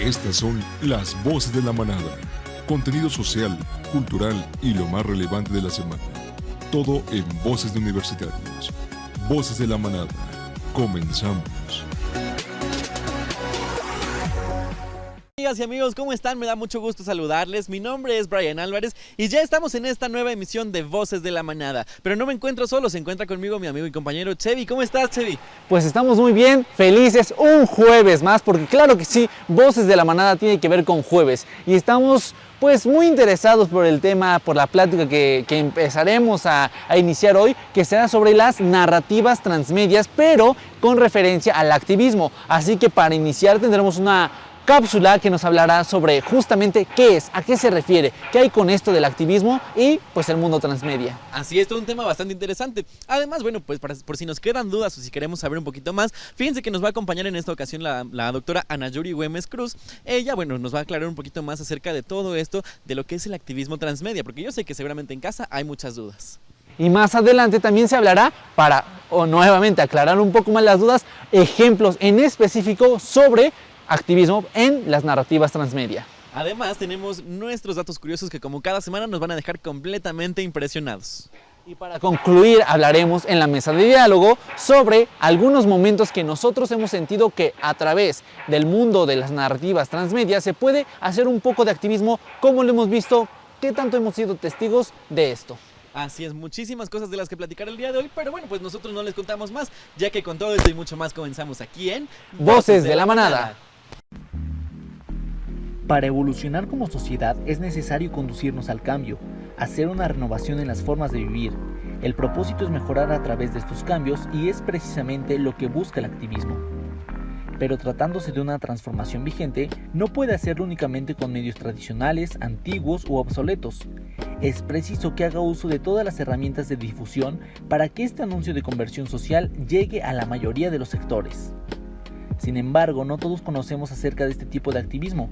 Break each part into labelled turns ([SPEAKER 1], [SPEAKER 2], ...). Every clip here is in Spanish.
[SPEAKER 1] Estas son las voces de la manada. Contenido social, cultural y lo más relevante de la semana. Todo en Voces de Universitarios. Voces de la manada. Comenzamos.
[SPEAKER 2] Amigas y amigos, ¿cómo están? Me da mucho gusto saludarles. Mi nombre es Brian Álvarez y ya estamos en esta nueva emisión de Voces de la Manada. Pero no me encuentro solo, se encuentra conmigo mi amigo y compañero Chevy. ¿Cómo estás, Chevy?
[SPEAKER 3] Pues estamos muy bien, felices, un jueves más, porque claro que sí, Voces de la Manada tiene que ver con jueves. Y estamos pues muy interesados por el tema, por la plática que empezaremos a iniciar hoy, que será sobre las narrativas transmedias, pero con referencia al activismo. Así que para iniciar tendremos una cápsula que nos hablará sobre justamente qué es, a qué se refiere, qué hay con esto del activismo y pues el mundo transmedia.
[SPEAKER 2] Así es, todo un tema bastante interesante. Además, bueno, pues por si nos quedan dudas o si queremos saber un poquito más, fíjense que nos va a acompañar en esta ocasión la doctora Ana Yuri Güemes Cruz. Ella, bueno, nos va a aclarar un poquito más acerca de todo esto, de lo que es el activismo transmedia, porque yo sé que seguramente en casa hay muchas dudas.
[SPEAKER 3] Y más adelante también se hablará, nuevamente aclarar un poco más las dudas, ejemplos en específico sobre activismo en las narrativas transmedia.
[SPEAKER 2] Además tenemos nuestros datos curiosos que como cada semana nos van a dejar completamente impresionados.
[SPEAKER 3] Y para concluir hablaremos en la mesa de diálogo sobre algunos momentos que nosotros hemos sentido que a través del mundo de las narrativas transmedia se puede hacer un poco de activismo, como lo hemos visto, qué tanto hemos sido testigos de esto.
[SPEAKER 2] Así es, muchísimas cosas de las que platicar el día de hoy, pero bueno, pues nosotros no les contamos más, ya que con todo esto y mucho más comenzamos aquí en
[SPEAKER 3] Voces de la Manada.
[SPEAKER 4] Para evolucionar como sociedad es necesario conducirnos al cambio, hacer una renovación en las formas de vivir. El propósito es mejorar a través de estos cambios y es precisamente lo que busca el activismo. Pero tratándose de una transformación vigente, no puede hacerlo únicamente con medios tradicionales, antiguos u obsoletos. Es preciso que haga uso de todas las herramientas de difusión para que este anuncio de conversión social llegue a la mayoría de los sectores. Sin embargo, no todos conocemos acerca de este tipo de activismo.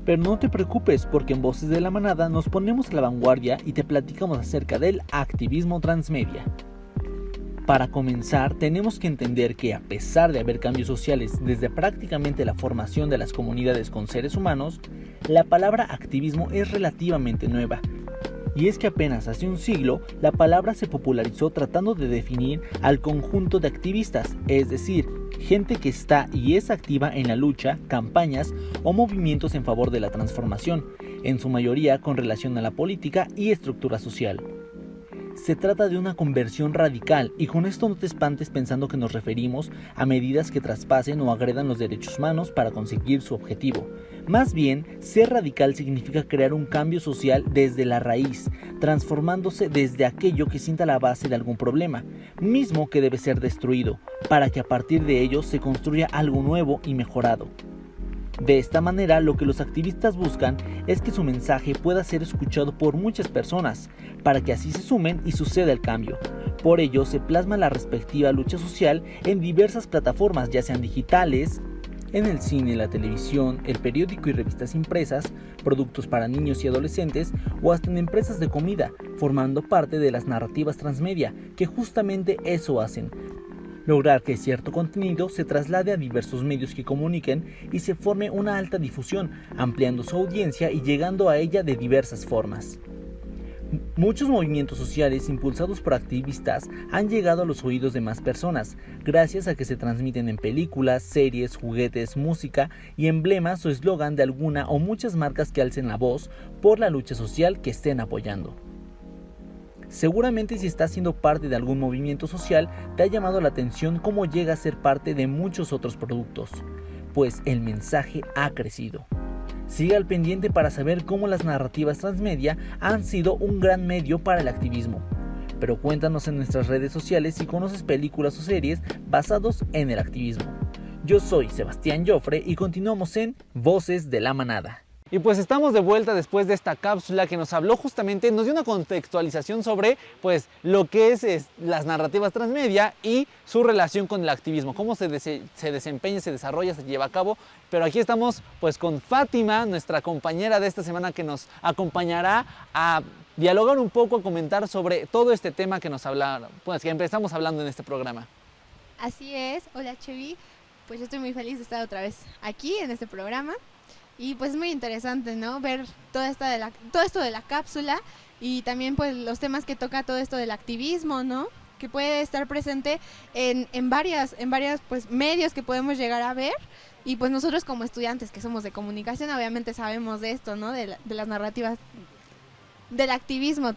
[SPEAKER 4] Pero no te preocupes, porque en Voces de la Manada nos ponemos a la vanguardia y te platicamos acerca del activismo transmedia. Para comenzar, tenemos que entender que a pesar de haber cambios sociales desde prácticamente la formación de las comunidades con seres humanos, la palabra activismo es relativamente nueva. Y es que apenas hace un siglo, la palabra se popularizó tratando de definir al conjunto de activistas, es decir, gente que está y es activa en la lucha, campañas o movimientos en favor de la transformación, en su mayoría con relación a la política y estructura social. Se trata de una conversión radical y con esto no te espantes pensando que nos referimos a medidas que traspasen o agredan los derechos humanos para conseguir su objetivo. Más bien, ser radical significa crear un cambio social desde la raíz, transformándose desde aquello que sienta la base de algún problema, mismo que debe ser destruido, para que a partir de ello se construya algo nuevo y mejorado. De esta manera, lo que los activistas buscan es que su mensaje pueda ser escuchado por muchas personas, para que así se sumen y suceda el cambio. Por ello, se plasma la respectiva lucha social en diversas plataformas, ya sean digitales, en el cine, la televisión, el periódico y revistas impresas, productos para niños y adolescentes o hasta en empresas de comida, formando parte de las narrativas transmedia, que justamente eso hacen. Lograr que cierto contenido se traslade a diversos medios que comuniquen y se forme una alta difusión, ampliando su audiencia y llegando a ella de diversas formas. Muchos movimientos sociales impulsados por activistas han llegado a los oídos de más personas, gracias a que se transmiten en películas, series, juguetes, música y emblemas o eslogan de alguna o muchas marcas que alcen la voz por la lucha social que estén apoyando. Seguramente si estás siendo parte de algún movimiento social, te ha llamado la atención cómo llega a ser parte de muchos otros productos, pues el mensaje ha crecido. Sigue al pendiente para saber cómo las narrativas transmedia han sido un gran medio para el activismo. Pero cuéntanos en nuestras redes sociales si conoces películas o series basados en el activismo. Yo soy Sebastián Joffre y continuamos en Voces de la Manada.
[SPEAKER 3] Y pues estamos de vuelta después de esta cápsula que nos habló justamente, nos dio una contextualización sobre pues lo que es las narrativas transmedia y su relación con el activismo, cómo se desempeña, se desarrolla, se lleva a cabo. Pero aquí estamos pues con Fátima, nuestra compañera de esta semana, que nos acompañará a dialogar un poco, a comentar sobre todo este tema que nos habla, pues que empezamos hablando en este programa.
[SPEAKER 5] Así es, hola Chevy, pues yo estoy muy feliz de estar otra vez aquí en este programa. Y pues muy interesante, ¿no? Ver todo esto de la cápsula y también pues los temas que toca todo esto del activismo, ¿no? Que puede estar presente en varias pues medios que podemos llegar a ver. Y pues nosotros como estudiantes que somos de comunicación obviamente sabemos de esto, ¿no? De las narrativas, del activismo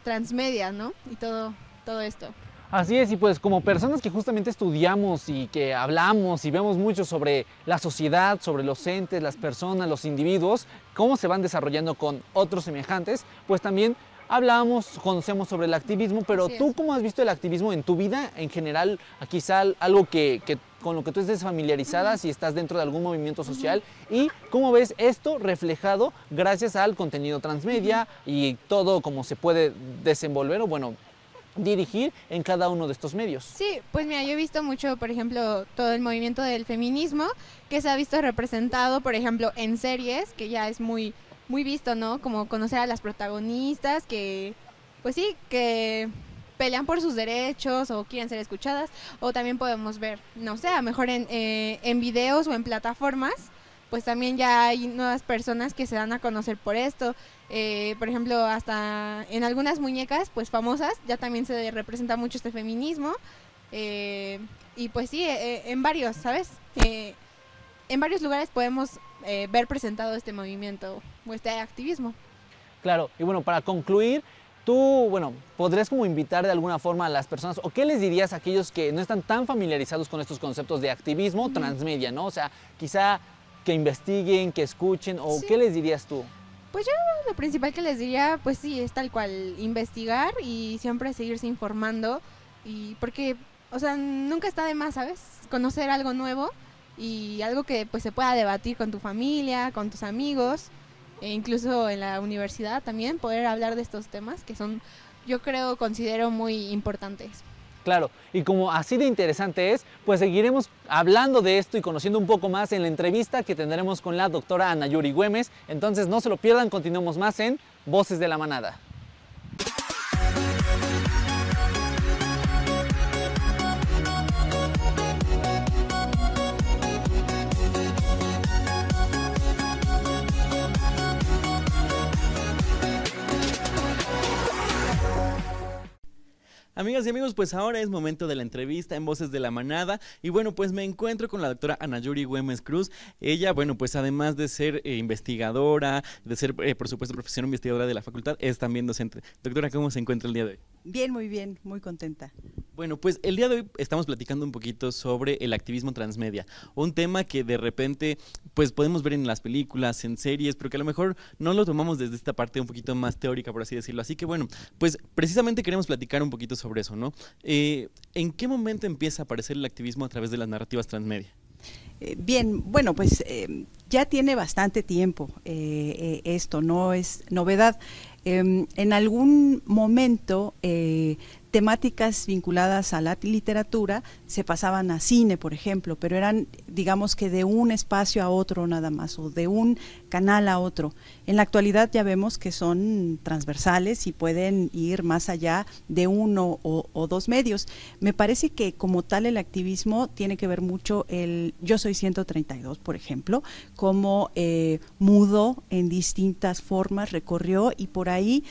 [SPEAKER 5] transmedia, ¿no? Y todo esto.
[SPEAKER 3] Así es, y pues como personas que justamente estudiamos y que hablamos y vemos mucho sobre la sociedad, sobre los entes, las personas, los individuos, cómo se van desarrollando con otros semejantes, pues también hablamos, conocemos sobre el activismo, pero tú ¿cómo has visto el activismo en tu vida en general? Quizá algo que con lo que tú estés familiarizada, si estás dentro de algún movimiento social, y cómo ves esto reflejado gracias al contenido transmedia y todo cómo se puede desenvolver o bueno, dirigir en cada uno de estos medios.
[SPEAKER 5] Sí, pues mira, yo he visto mucho, por ejemplo, todo el movimiento del feminismo que se ha visto representado, por ejemplo, en series, que ya es muy visto, ¿no? Como conocer a las protagonistas que, pues sí, que pelean por sus derechos o quieren ser escuchadas, o también podemos ver, no sé, a lo mejor en videos o en plataformas, pues también ya hay nuevas personas que se dan a conocer por esto. Por ejemplo, hasta en algunas muñecas pues famosas ya también se representa mucho este feminismo, y pues sí, en varios, ¿sabes? En varios lugares podemos ver presentado este movimiento o este activismo.
[SPEAKER 3] Claro, y bueno, para concluir, tú, bueno, ¿podrías como invitar de alguna forma a las personas o qué les dirías a aquellos que no están tan familiarizados con estos conceptos de activismo transmedia, ¿no? O sea, quizá que investiguen, que escuchen, o ¿qué les dirías tú?
[SPEAKER 5] Pues yo lo principal que les diría, pues sí, es tal cual, investigar y siempre seguirse informando, y porque, o sea, nunca está de más, ¿sabes? Conocer algo nuevo y algo que pues se pueda debatir con tu familia, con tus amigos, e incluso en la universidad también, poder hablar de estos temas que son, yo creo, considero muy importantes.
[SPEAKER 3] Claro, y como así de interesante es, pues seguiremos hablando de esto y conociendo un poco más en la entrevista que tendremos con la doctora Ana Yuri Güemes. Entonces no se lo pierdan, continuamos más en Voces de la Manada.
[SPEAKER 2] Amigas y amigos, pues ahora es momento de la entrevista en Voces de la Manada y bueno, pues me encuentro con la doctora Ana Yuri Güemes Cruz. Ella, bueno, pues además de ser investigadora, de ser por supuesto profesora investigadora de la facultad, es también docente. Doctora, ¿cómo se encuentra el día de hoy?
[SPEAKER 6] Bien, muy contenta.
[SPEAKER 2] Bueno, pues el día de hoy estamos platicando un poquito sobre el activismo transmedia, un tema que de repente pues podemos ver en las películas, en series, pero que a lo mejor no lo tomamos desde esta parte un poquito más teórica, por así decirlo. Así que bueno, pues precisamente queremos platicar un poquito sobre eso, ¿no? ¿En qué momento empieza a aparecer el activismo a través de las narrativas transmedia?
[SPEAKER 6] Bien, bueno, pues ya tiene bastante tiempo esto, no es novedad. En algún momento temáticas vinculadas a la literatura se pasaban a cine, por ejemplo, pero eran, digamos que de un espacio a otro nada más, o de un canal a otro. En la actualidad ya vemos que son transversales y pueden ir más allá de uno o dos medios. Me parece que como tal el activismo tiene que ver mucho Yo Soy 132, por ejemplo, como mudó en distintas formas, recorrió y por ahí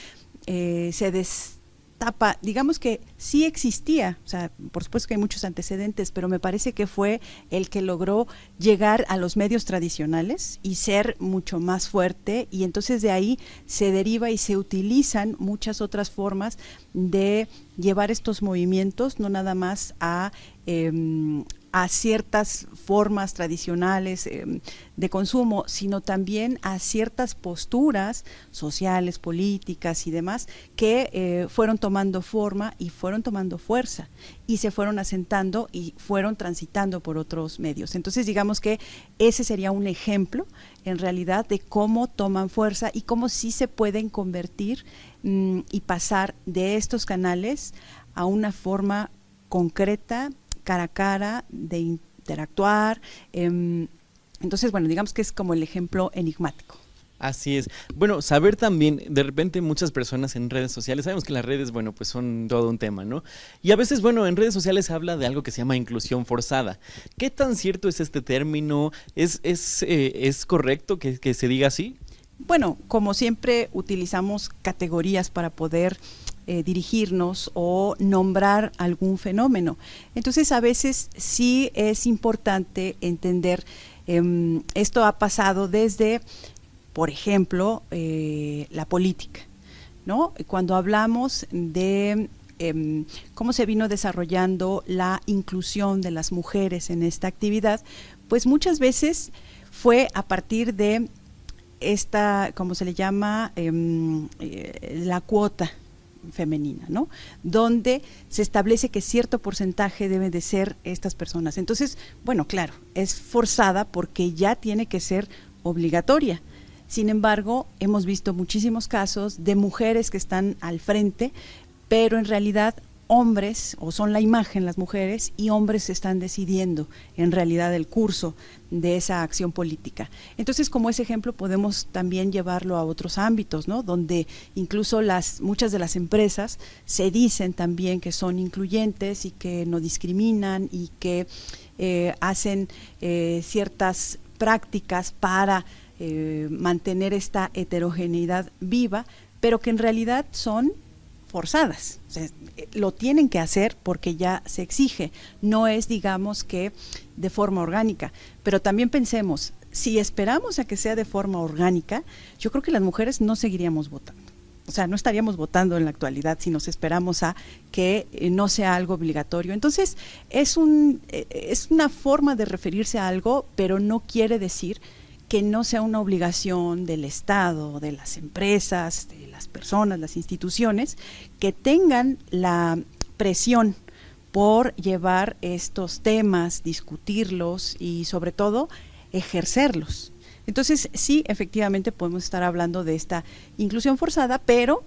[SPEAKER 6] se destapa, digamos que sí existía, o sea, por supuesto que hay muchos antecedentes, pero me parece que fue el que logró llegar a los medios tradicionales y ser mucho más fuerte, y entonces de ahí se deriva y se utilizan muchas otras formas de llevar estos movimientos, no nada más a ciertas formas tradicionales de consumo, sino también a ciertas posturas sociales, políticas y demás que fueron tomando forma y fueron tomando fuerza y se fueron asentando y fueron transitando por otros medios. Entonces digamos que ese sería un ejemplo en realidad de cómo toman fuerza y cómo sí se pueden convertir y pasar de estos canales a una forma concreta, cara a cara, de interactuar. Entonces, bueno, digamos que es como el ejemplo enigmático.
[SPEAKER 2] Así es. Bueno, saber también, de repente muchas personas en redes sociales, sabemos que las redes, bueno, pues son todo un tema, ¿no? Y a veces, bueno, en redes sociales se habla de algo que se llama inclusión forzada. ¿Qué tan cierto es este término? ¿Es correcto que se diga así?
[SPEAKER 6] Bueno, como siempre utilizamos categorías para poder dirigirnos o nombrar algún fenómeno. Entonces a veces sí es importante entender, esto ha pasado desde, por ejemplo, la política, ¿no? Cuando hablamos de cómo se vino desarrollando la inclusión de las mujeres en esta actividad, pues muchas veces fue a partir de esta, como se le llama, la cuota femenina, ¿no? Donde se establece que cierto porcentaje deben de ser estas personas. Entonces, bueno, claro, es forzada porque ya tiene que ser obligatoria. Sin embargo, hemos visto muchísimos casos de mujeres que están al frente, pero en realidad hombres, o son la imagen las mujeres, y hombres están decidiendo en realidad el curso de esa acción política. Entonces, como ese ejemplo podemos también llevarlo a otros ámbitos, ¿no? Donde incluso muchas de las empresas se dicen también que son incluyentes y que no discriminan y que hacen ciertas prácticas para mantener esta heterogeneidad viva, pero que en realidad son forzadas. O sea, lo tienen que hacer porque ya se exige, no es, digamos, que de forma orgánica. Pero también pensemos, si esperamos a que sea de forma orgánica, yo creo que las mujeres no seguiríamos votando. O sea, no estaríamos votando en la actualidad si nos esperamos a que no sea algo obligatorio. Entonces, es una forma de referirse a algo, pero no quiere decir que no sea una obligación del Estado, de las empresas, de las personas, las instituciones, que tengan la presión por llevar estos temas, discutirlos y sobre todo ejercerlos. Entonces sí, efectivamente podemos estar hablando de esta inclusión forzada, pero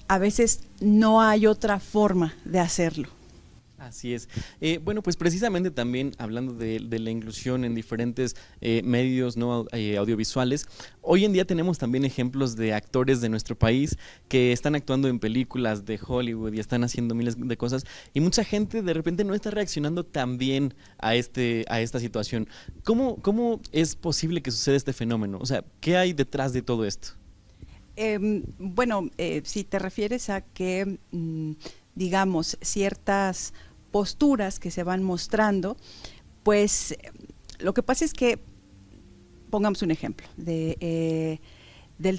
[SPEAKER 6] a veces no hay otra forma de hacerlo.
[SPEAKER 2] Así es. Bueno, pues precisamente también hablando de la inclusión en diferentes medios, ¿no? Audiovisuales, hoy en día tenemos también ejemplos de actores de nuestro país que están actuando en películas de Hollywood y están haciendo miles de cosas, y mucha gente de repente no está reaccionando tan bien a esta situación. ¿Cómo es posible que suceda este fenómeno? O sea, ¿qué hay detrás de todo esto?
[SPEAKER 6] Bueno, si te refieres a que, digamos, ciertas posturas que se van mostrando, pues lo que pasa es que, pongamos un ejemplo, Del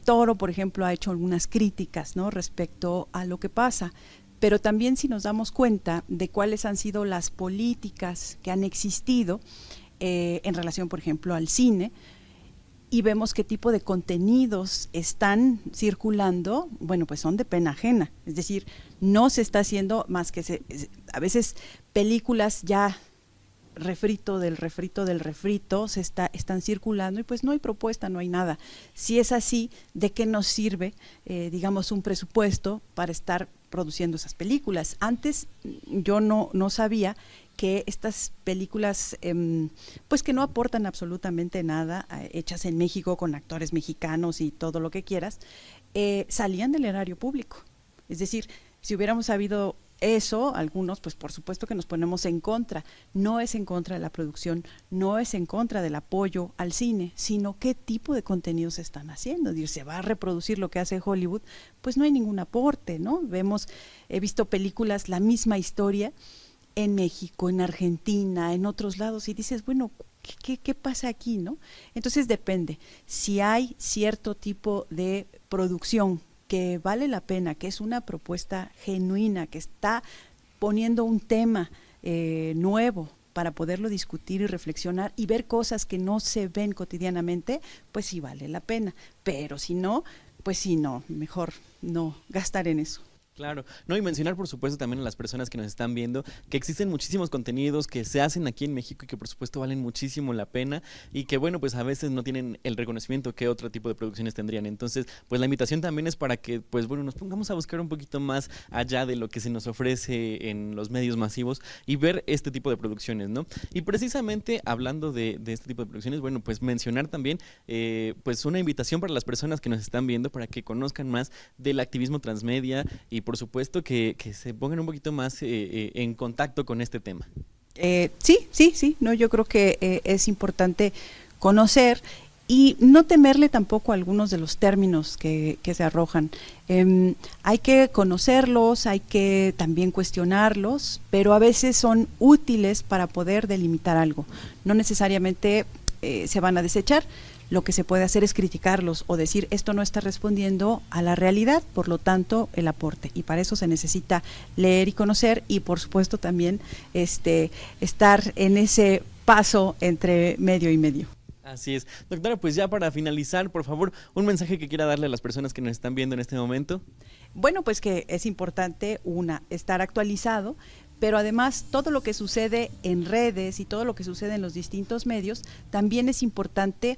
[SPEAKER 6] Toro, por ejemplo, ha hecho algunas críticas, ¿no?, respecto a lo que pasa, pero también si nos damos cuenta de cuáles han sido las políticas que han existido en relación, por ejemplo, al cine, y vemos qué tipo de contenidos están circulando, bueno, pues son de pena ajena. Es decir, no se está haciendo más que a veces películas ya refrito del refrito están circulando y pues no hay propuesta, no hay nada. Si es así, ¿de qué nos sirve, digamos, un presupuesto para estar produciendo esas películas? Antes yo no sabía que estas películas, pues que no aportan absolutamente nada, hechas en México con actores mexicanos y todo lo que quieras, salían del erario público. Es decir, si hubiéramos sabido eso, algunos, pues por supuesto que nos ponemos en contra. No es en contra de la producción, no es en contra del apoyo al cine, sino qué tipo de contenidos se están haciendo. Es decir, se va a reproducir lo que hace Hollywood, pues no hay ningún aporte, ¿no? He visto películas, la misma historia, en México, en Argentina, en otros lados, y dices, bueno, ¿qué pasa aquí, no? Entonces depende, si hay cierto tipo de producción que vale la pena, que es una propuesta genuina, que está poniendo un tema nuevo para poderlo discutir y reflexionar y ver cosas que no se ven cotidianamente, pues sí vale la pena, pero si no, pues sí no, mejor no gastar en eso.
[SPEAKER 2] Claro, no, y mencionar por supuesto también a las personas que nos están viendo que existen muchísimos contenidos que se hacen aquí en México y que por supuesto valen muchísimo la pena y que bueno, pues a veces no tienen el reconocimiento que otro tipo de producciones tendrían. Entonces, pues la invitación también es para que pues bueno, nos pongamos a buscar un poquito más allá de lo que se nos ofrece en los medios masivos y ver este tipo de producciones, ¿no? Y precisamente hablando de este tipo de producciones, bueno, pues mencionar también pues una invitación para las personas que nos están viendo para que conozcan más del activismo transmedia y por supuesto que se pongan un poquito más en contacto con este tema.
[SPEAKER 6] Sí, no, yo creo que es importante conocer y no temerle tampoco a algunos de los términos que se arrojan. Hay que conocerlos, hay que también cuestionarlos, pero a veces son útiles para poder delimitar algo. No necesariamente se van a desechar. Lo que se puede hacer es criticarlos o decir esto no está respondiendo a la realidad, por lo tanto el aporte, y para eso se necesita leer y conocer y por supuesto también estar en ese paso entre medio y medio.
[SPEAKER 2] Así es. Doctora, pues ya para finalizar, por favor, un mensaje que quiera darle a las personas que nos están viendo en este momento.
[SPEAKER 6] Bueno, pues que es importante, estar actualizado, pero además todo lo que sucede en redes y todo lo que sucede en los distintos medios, también es importante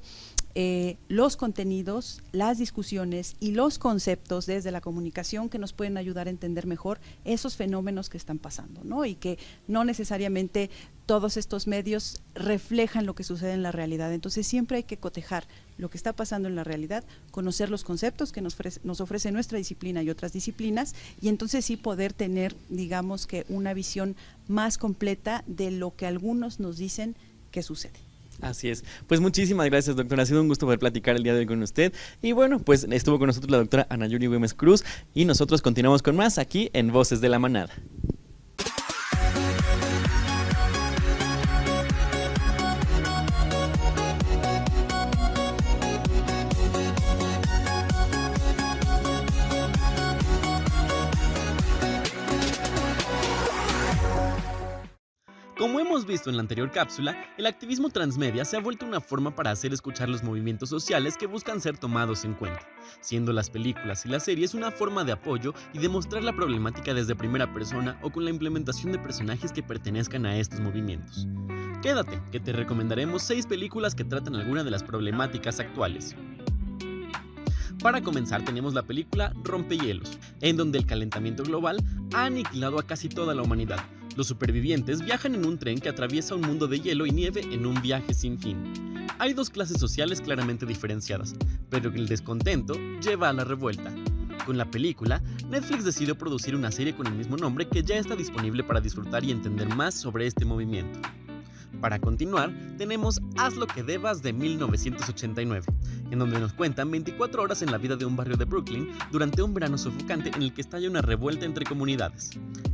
[SPEAKER 6] los contenidos, las discusiones y los conceptos desde la comunicación que nos pueden ayudar a entender mejor esos fenómenos que están pasando, ¿no? Y que no necesariamente todos estos medios reflejan lo que sucede en la realidad. Entonces siempre hay que cotejar lo que está pasando en la realidad, conocer los conceptos que nos ofrece nuestra disciplina y otras disciplinas, y entonces sí poder tener, digamos que una visión más completa de lo que algunos nos dicen que sucede.
[SPEAKER 2] Así es. Pues muchísimas gracias, doctora. Ha sido un gusto poder platicar el día de hoy con usted. Y bueno, pues estuvo con nosotros la doctora Anayuri Güemes Cruz y nosotros continuamos con más aquí en Voces de la Manada. Como hemos visto en la anterior cápsula, el activismo transmedia se ha vuelto una forma para hacer escuchar los movimientos sociales que buscan ser tomados en cuenta, siendo las películas y las series una forma de apoyo y de mostrar la problemática desde primera persona o con la implementación de personajes que pertenezcan a estos movimientos. Quédate, que te recomendaremos 6 películas que tratan alguna de las problemáticas actuales. Para comenzar tenemos la película Rompehielos, en donde el calentamiento global ha aniquilado a casi toda la humanidad. Los supervivientes viajan en un tren que atraviesa un mundo de hielo y nieve en un viaje sin fin. Hay 2 clases sociales claramente diferenciadas, pero el descontento lleva a la revuelta. Con la película, Netflix decidió producir una serie con el mismo nombre que ya está disponible para disfrutar y entender más sobre este movimiento. Para continuar, tenemos Haz lo que debas de 1989, en donde nos cuentan 24 horas en la vida de un barrio de Brooklyn durante un verano sofocante en el que estalla una revuelta entre comunidades.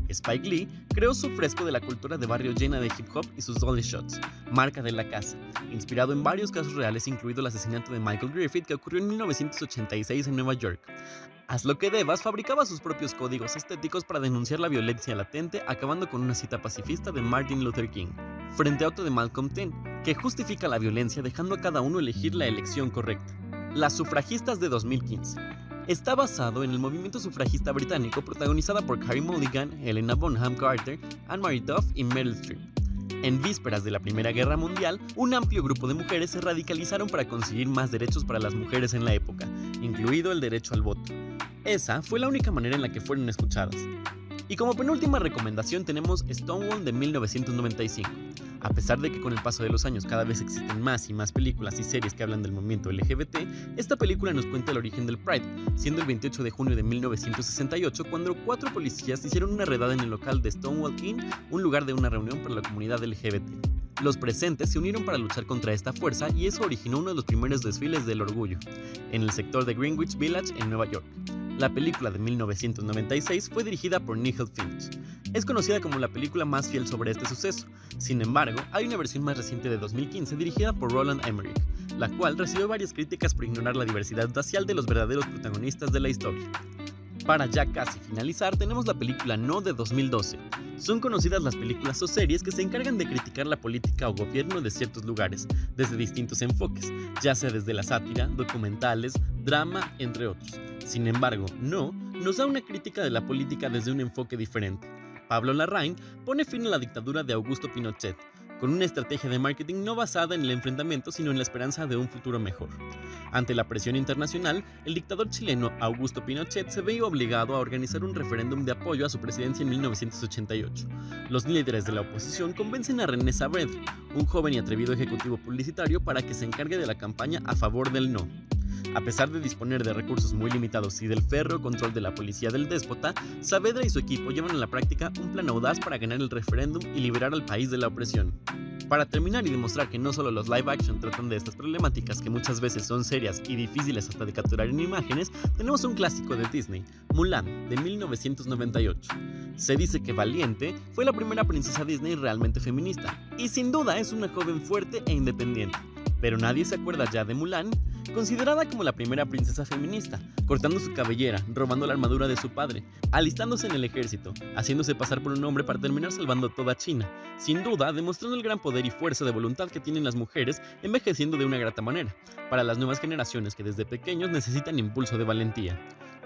[SPEAKER 2] Spike Lee creó su fresco de la cultura de barrio llena de hip hop y sus dolly shots, marca de la casa, inspirado en varios casos reales, incluido el asesinato de Michael Griffith que ocurrió en 1986 en Nueva York. Haz lo que debas fabricaba sus propios códigos estéticos para denunciar la violencia latente, acabando con una cita pacifista de Martin Luther King, frente a otro de Malcolm X, que justifica la violencia dejando a cada uno elegir la elección correcta. Las sufragistas de 2015. Está basado en el movimiento sufragista británico protagonizada por Carey Mulligan, Helena Bonham Carter, Anne-Marie Duff y Meryl Streep. En vísperas de la Primera Guerra Mundial, un amplio grupo de mujeres se radicalizaron para conseguir más derechos para las mujeres en la época, incluido el derecho al voto. Esa fue la única manera en la que fueron escuchadas. Y como penúltima recomendación tenemos Stonewall de 1995. A pesar de que con el paso de los años cada vez existen más y más películas y series que hablan del movimiento LGBT, esta película nos cuenta el origen del Pride, siendo el 28 de junio de 1968 cuando 4 policías hicieron una redada en el local de Stonewall Inn, un lugar de una reunión para la comunidad LGBT. Los presentes se unieron para luchar contra esta fuerza y eso originó uno de los primeros desfiles del orgullo, en el sector de Greenwich Village en Nueva York. La película de 1996 fue dirigida por Nigel Finch. Es conocida como la película más fiel sobre este suceso. Sin embargo, hay una versión más reciente de 2015 dirigida por Roland Emmerich, la cual recibió varias críticas por ignorar la diversidad racial de los verdaderos protagonistas de la historia. Para ya casi finalizar, tenemos la película No de 2012. Son conocidas las películas o series que se encargan de criticar la política o gobierno de ciertos lugares, desde distintos enfoques, ya sea desde la sátira, documentales, drama, entre otros. Sin embargo, No
[SPEAKER 7] nos da una crítica de la política desde un enfoque diferente. Pablo Larraín pone fin a la dictadura de Augusto Pinochet, con una estrategia de marketing no basada en el enfrentamiento, sino en la esperanza de un futuro mejor. Ante la presión internacional, el dictador chileno Augusto Pinochet se veía obligado a organizar un referéndum de apoyo a su presidencia en 1988. Los líderes de la oposición convencen a René Saavedra, un joven y atrevido ejecutivo publicitario, para que se encargue de la campaña a favor del no. A pesar de disponer de recursos muy limitados y del férreo control de la policía del déspota, Saavedra y su equipo llevan a la práctica un plan audaz para ganar el referéndum y liberar al país de la opresión. Para terminar y demostrar que no solo los live action tratan de estas problemáticas, que muchas veces son serias y difíciles hasta de capturar en imágenes, tenemos un clásico de Disney, Mulan, de 1998. Se dice que Valiente fue la primera princesa Disney realmente feminista, y sin duda es una joven fuerte e independiente. Pero nadie se acuerda ya de Mulan, considerada como la primera princesa feminista, cortando su cabellera, robando la armadura de su padre, alistándose en el ejército, haciéndose pasar por un hombre para terminar salvando toda China, sin duda demostrando el gran poder y fuerza de voluntad que tienen las mujeres, envejeciendo de una grata manera, para las nuevas generaciones que desde pequeños necesitan impulso de valentía.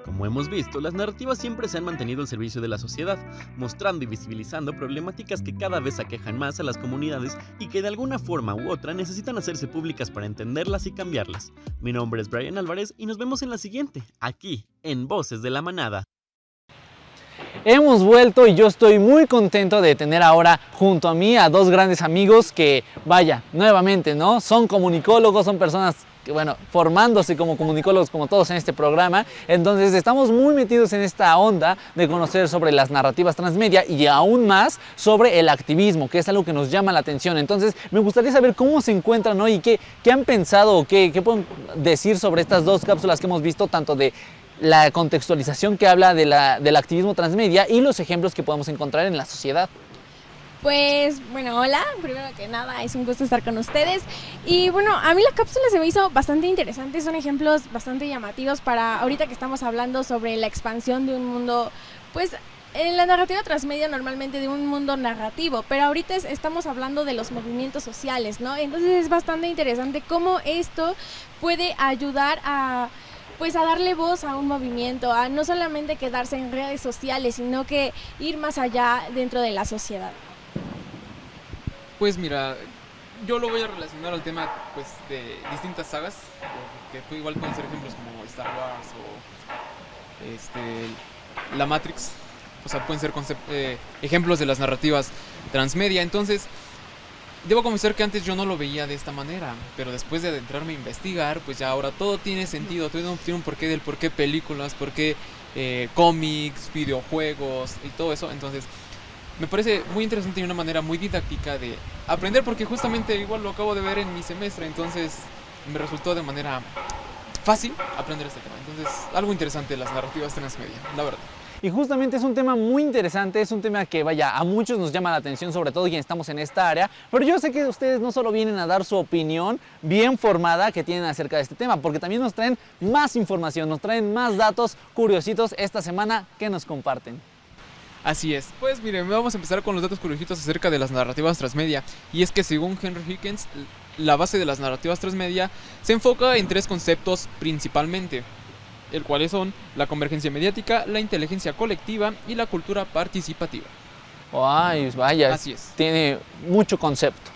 [SPEAKER 7] Como hemos visto, las narrativas siempre se han mantenido al servicio de la sociedad, mostrando y visibilizando problemáticas que cada vez aquejan más a las comunidades y que de alguna forma u otra necesitan hacerse públicas para entenderlas y cambiarlas. Mi nombre es Brian Álvarez y nos vemos en la siguiente, aquí, en Voces de la Manada.
[SPEAKER 3] Hemos vuelto y yo estoy muy contento de tener ahora junto a mí a dos grandes amigos que, vaya, nuevamente, ¿no? Son comunicólogos, son personas que, bueno, formándose como comunicólogos como todos en este programa. Entonces estamos muy metidos en esta onda de conocer sobre las narrativas transmedia y aún más sobre el activismo, que es algo que nos llama la atención. Entonces me gustaría saber cómo se encuentran hoy y qué han pensado o qué pueden decir sobre estas dos cápsulas que hemos visto, tanto de la contextualización que habla del activismo transmedia y los ejemplos que podemos encontrar en la sociedad.
[SPEAKER 8] Pues bueno, hola, primero que nada es un gusto estar con ustedes y bueno, a mí la cápsula se me hizo bastante interesante, son ejemplos bastante llamativos para ahorita que estamos hablando sobre la expansión de un mundo, pues en la narrativa transmedia normalmente de un mundo narrativo, pero ahorita estamos hablando de los movimientos sociales, ¿no? Entonces es bastante interesante cómo esto puede ayudar a darle voz a un movimiento, a no solamente quedarse en redes sociales, sino que ir más allá dentro de la sociedad.
[SPEAKER 9] Pues mira, yo lo voy a relacionar al tema pues de distintas sagas, que igual pueden ser ejemplos como Star Wars o la Matrix, o sea, pueden ser ejemplos de las narrativas transmedia. Entonces, debo confesar que antes yo no lo veía de esta manera, pero después de adentrarme a investigar, pues ya ahora todo tiene sentido, todo tiene un porqué del por qué películas, por qué cómics, videojuegos y todo eso. Entonces me parece muy interesante y una manera muy didáctica de aprender, porque justamente igual lo acabo de ver en mi semestre, entonces me resultó de manera fácil aprender este tema. Entonces, algo interesante las narrativas transmedia, la verdad.
[SPEAKER 3] Y justamente es un tema muy interesante, es un tema que, vaya, a muchos nos llama la atención, sobre todo quienes estamos en esta área, pero yo sé que ustedes no solo vienen a dar su opinión bien formada que tienen acerca de este tema, porque también nos traen más información, nos traen más datos curiositos esta semana que nos comparten.
[SPEAKER 9] Así es. Pues miren, vamos a empezar con los datos curiositos acerca de las narrativas transmedia. Y es que según Henry Higgins, la base de las narrativas transmedia se enfoca en tres conceptos principalmente, el cuales son la convergencia mediática, la inteligencia colectiva y la cultura participativa.
[SPEAKER 3] Ay, vaya,
[SPEAKER 9] así es.
[SPEAKER 3] Tiene mucho concepto.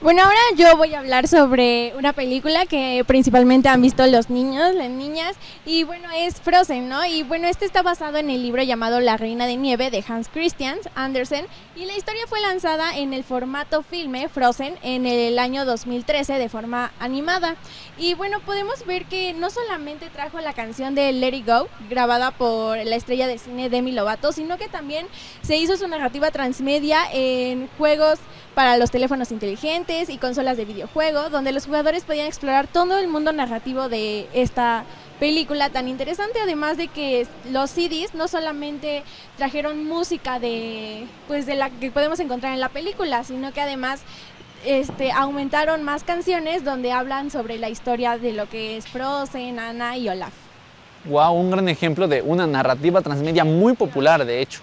[SPEAKER 8] Bueno, ahora yo voy a hablar sobre una película que principalmente han visto los niños, las niñas, y bueno, es Frozen, ¿no? Y bueno, este está basado en el libro llamado La Reina de Nieve de Hans Christian Andersen, y la historia fue lanzada en el formato filme Frozen en el año 2013 de forma animada. Y bueno, podemos ver que no solamente trajo la canción de Let It Go, grabada por la estrella de cine Demi Lovato, sino que también se hizo su narrativa transmedia en juegos para los teléfonos inteligentes y consolas de videojuego, donde los jugadores podían explorar todo el mundo narrativo de esta película tan interesante, además de que los CDs no solamente trajeron música de la que podemos encontrar en la película, sino que además aumentaron más canciones donde hablan sobre la historia de lo que es Frozen, Anna y Olaf.
[SPEAKER 3] Wow, un gran ejemplo de una narrativa transmedia muy popular, de hecho.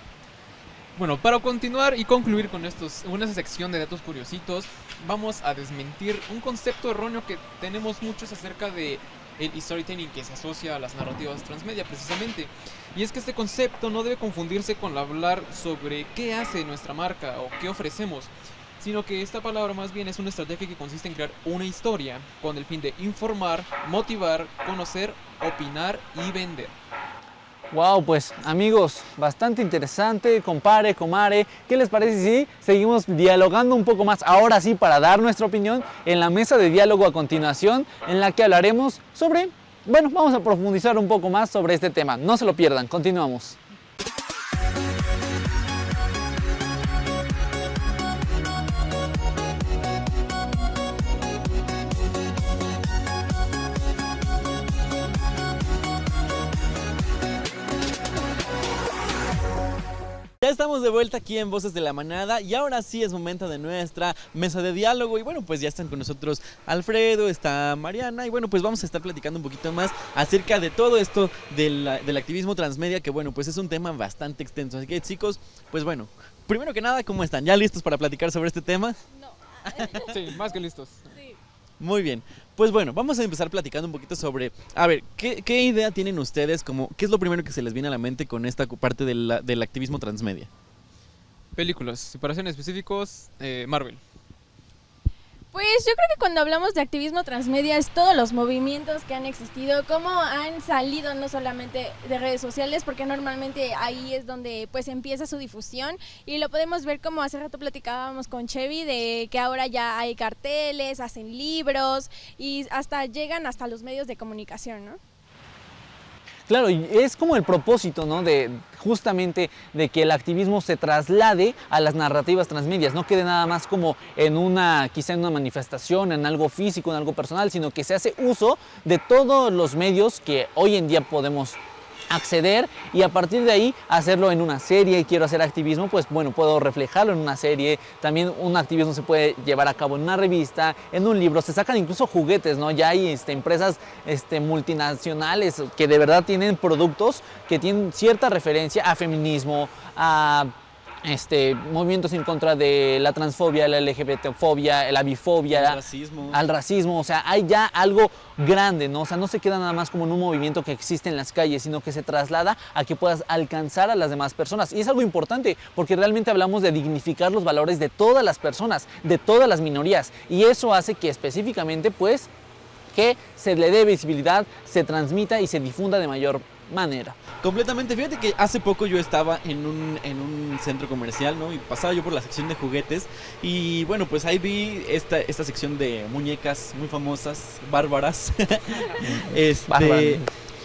[SPEAKER 9] Bueno, para continuar y concluir con esta sección de datos curiositos, vamos a desmentir un concepto erróneo que tenemos muchos acerca de el storytelling, que se asocia a las narrativas transmedia precisamente. Y es que este concepto no debe confundirse con hablar sobre qué hace nuestra marca o qué ofrecemos, sino que esta palabra más bien es una estrategia que consiste en crear una historia con el fin de informar, motivar, conocer, opinar y vender.
[SPEAKER 3] Wow, pues amigos, bastante interesante, compare, comare. ¿Qué les parece si seguimos dialogando un poco más? Ahora sí, para dar nuestra opinión en la mesa de diálogo a continuación, en la que hablaremos sobre, bueno, vamos a profundizar un poco más sobre este tema. No se lo pierdan, continuamos.
[SPEAKER 2] Ya estamos de vuelta aquí en Voces de la Manada y ahora sí es momento de nuestra mesa de diálogo y bueno, pues ya están con nosotros Alfredo, está Mariana y bueno, pues vamos a estar platicando un poquito más acerca de todo esto del activismo transmedia, que bueno, pues es un tema bastante extenso. Así que chicos, pues bueno, primero que nada, ¿cómo están? ¿Ya listos para platicar sobre este tema?
[SPEAKER 8] No.
[SPEAKER 9] Sí, más que listos.
[SPEAKER 8] Sí.
[SPEAKER 2] Muy bien, pues bueno, vamos a empezar platicando un poquito sobre, a ver, ¿qué idea tienen ustedes? ¿Qué es lo primero que se les viene a la mente con esta parte del activismo transmedia?
[SPEAKER 9] Películas, para ser específicos, Marvel.
[SPEAKER 8] Pues yo creo que cuando hablamos de activismo transmedia es todos los movimientos que han existido, cómo han salido no solamente de redes sociales, porque normalmente ahí es donde pues empieza su difusión y lo podemos ver como hace rato platicábamos con Chevy de que ahora ya hay carteles, hacen libros y hasta llegan hasta los medios de comunicación, ¿no?
[SPEAKER 3] Claro, y es como el propósito, ¿no? De justamente de que el activismo se traslade a las narrativas transmedias, no quede nada más como quizá en una manifestación, en algo físico, en algo personal, sino que se hace uso de todos los medios que hoy en día podemos acceder y a partir de ahí hacerlo en una serie. Quiero hacer activismo, pues bueno, puedo reflejarlo en una serie. También un activismo se puede llevar a cabo en una revista, en un libro. Se sacan incluso juguetes, ¿no? Ya hay empresas multinacionales que de verdad tienen productos que tienen cierta referencia a feminismo, a movimientos en contra de la transfobia, la LGBTfobia, la bifobia, al racismo, o sea, hay ya algo grande, ¿no? O sea, no se queda nada más como en un movimiento que existe en las calles, sino que se traslada a que puedas alcanzar a las demás personas. Y es algo importante, porque realmente hablamos de dignificar los valores de todas las personas, de todas las minorías, y eso hace que específicamente, pues, que se le dé visibilidad, se transmita y se difunda de mayor manera.
[SPEAKER 2] Completamente, fíjate que hace poco yo estaba en un centro comercial, ¿no? Y pasaba yo por la sección de juguetes y bueno, pues ahí vi esta sección de muñecas muy famosas, bárbaras.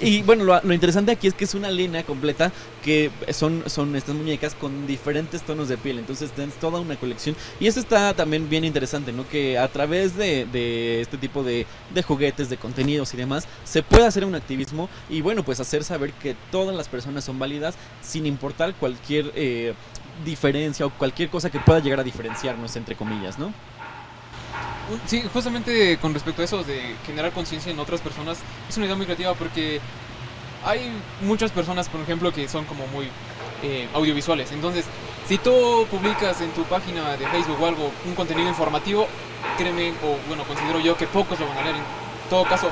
[SPEAKER 2] Y bueno, lo interesante aquí es que es una línea completa que son estas muñecas con diferentes tonos de piel, entonces tienes toda una colección y esto está también bien interesante, ¿no? Que a través de este tipo de juguetes, de contenidos y demás, se puede hacer un activismo y bueno, pues hacer saber que todas las personas son válidas sin importar cualquier diferencia o cualquier cosa que pueda llegar a diferenciarnos, entre comillas, ¿no?
[SPEAKER 9] Sí, justamente con respecto a eso de generar conciencia en otras personas, es una idea muy creativa porque hay muchas personas, por ejemplo, que son como muy audiovisuales. Entonces, si tú publicas en tu página de Facebook o algo un contenido informativo, créeme, o bueno, considero yo que pocos lo van a leer. En todo caso,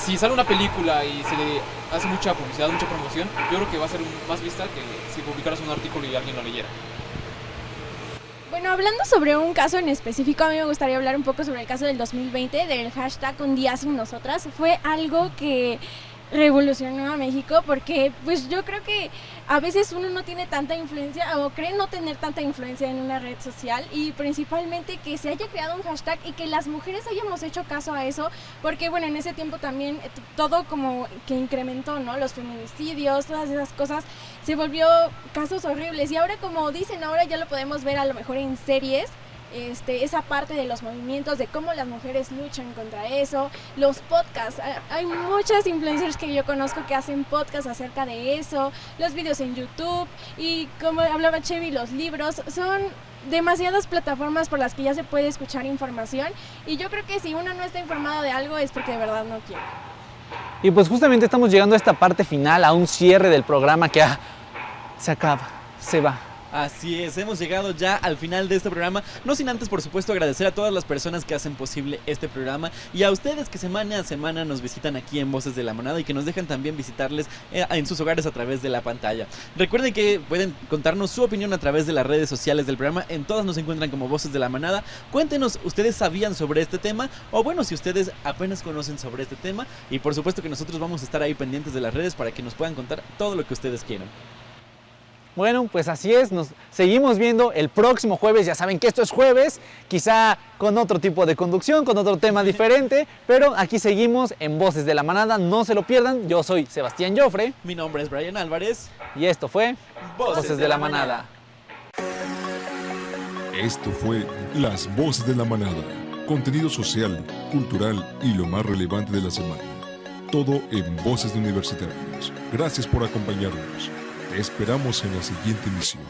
[SPEAKER 9] si sale una película y se le hace mucha publicidad, mucha promoción, yo creo que va a ser más vista que si publicaras un artículo y alguien lo leyera.
[SPEAKER 8] Bueno, hablando sobre un caso en específico, a mí me gustaría hablar un poco sobre el caso del 2020, del hashtag Un Día Sin Nosotras. Fue algo que revolucionó a México porque pues yo creo que a veces uno no tiene tanta influencia o cree no tener tanta influencia en una red social y principalmente que se haya creado un hashtag y que las mujeres hayamos hecho caso a eso porque bueno, en ese tiempo también todo como que incrementó, ¿no? Los feminicidios, todas esas cosas, se volvió casos horribles y ahora como dicen, ahora ya lo podemos ver a lo mejor en series. Esa parte de los movimientos, de cómo las mujeres luchan contra eso, los podcasts, hay muchas influencers que yo conozco que hacen podcasts acerca de eso, los videos en YouTube y como hablaba Chevy, los libros, son demasiadas plataformas por las que ya se puede escuchar información y yo creo que si uno no está informado de algo es porque de verdad no quiere.
[SPEAKER 3] Y pues justamente estamos llegando a esta parte final, a un cierre del programa que se acaba, se va.
[SPEAKER 2] Así es, hemos llegado ya al final de este programa, no sin antes por supuesto agradecer a todas las personas que hacen posible este programa y a ustedes que semana a semana nos visitan aquí en Voces de la Manada y que nos dejan también visitarles en sus hogares a través de la pantalla. Recuerden que pueden contarnos su opinión a través de las redes sociales del programa, en todas nos encuentran como Voces de la Manada. Cuéntenos, ¿ustedes sabían sobre este tema? O bueno, si ustedes apenas conocen sobre este tema, y por supuesto que nosotros vamos a estar ahí pendientes de las redes para que nos puedan contar todo lo que ustedes quieran.
[SPEAKER 3] Bueno, pues así es, nos seguimos viendo el próximo jueves, ya saben que esto es jueves, quizá con otro tipo de conducción, con otro tema diferente, pero aquí seguimos en Voces de la Manada, no se lo pierdan, yo soy Sebastián Joffre.
[SPEAKER 2] Mi nombre es Brian Álvarez.
[SPEAKER 3] Y esto fue
[SPEAKER 2] Voces de la Manada.
[SPEAKER 1] Esto fue Las Voces de la Manada, contenido social, cultural y lo más relevante de la semana. Todo en Voces de Universitarios. Gracias por acompañarnos. Te esperamos en la siguiente emisión.